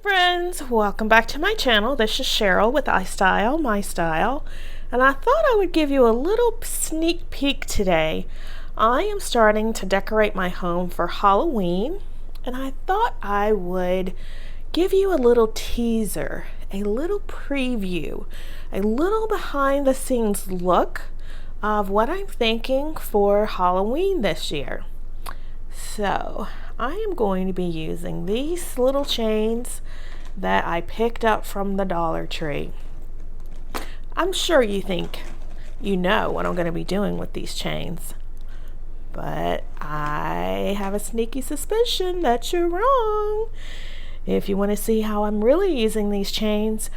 friends, welcome back to my channel. This is Cheryl with iSTYLEMYSTYLE, and I thought I would give you a little sneak peek today. I am starting to decorate my home for Halloween, and I thought I would give you a little teaser, a little preview, a little behind the scenes look of what I'm thinking for Halloween this year. So I am going to be using these little chains that I picked up from the Dollar Tree. I'm sure you think you know what I'm going to be doing with these chains, but I have a sneaky suspicion that you're wrong. If you want to see how I'm really using these chains,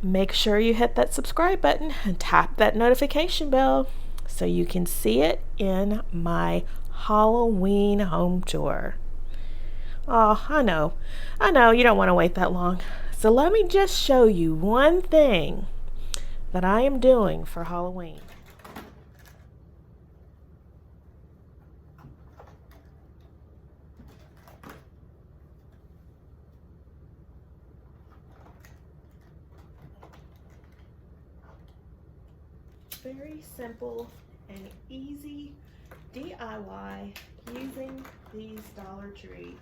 make sure you hit that subscribe button and tap that notification bell so you can see it in my Halloween home tour. Oh, I know you don't want to wait that long. So let me just show you one thing that I am doing for Halloween. Very simple and easy DIY using these Dollar Tree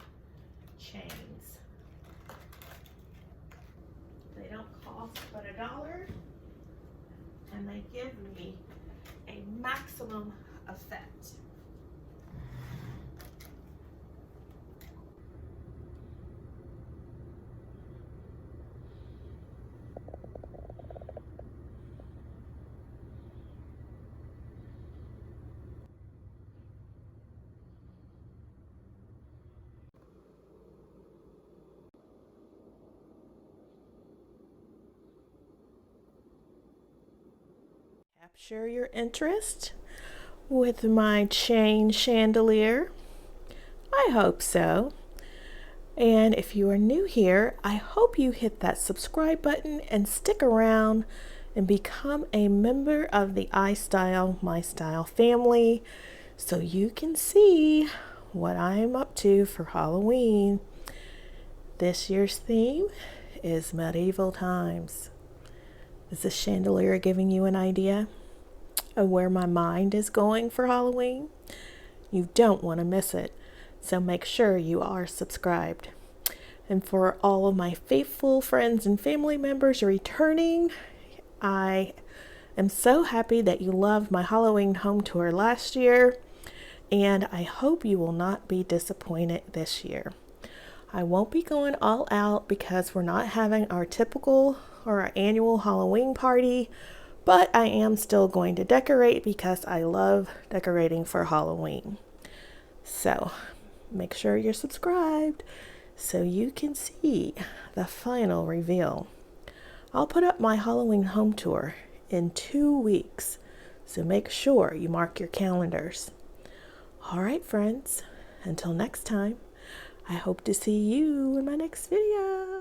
chains. They don't cost but $1, and they give me a maximum effect. Capture your interest with my chain chandelier? I hope so. And if you are new here, I hope you hit that subscribe button and stick around and become a member of the iSTYLEMYSTYLE family so you can see what I'm up to for Halloween. This year's theme is medieval times. Is this chandelier giving you an idea of where my mind is going for Halloween? You don't want to miss it, so make sure you are subscribed. And for all of my faithful friends and family members returning, I am so happy that you loved my Halloween home tour last year, and I hope you will not be disappointed this year. I won't be going all out because we're not having our typical or our annual Halloween party, but I am still going to decorate because I love decorating for Halloween. So make sure you're subscribed so you can see the final reveal. I'll put up my Halloween home tour in 2 weeks, so make sure you mark your calendars. All right, friends, until next time, I hope to see you in my next video.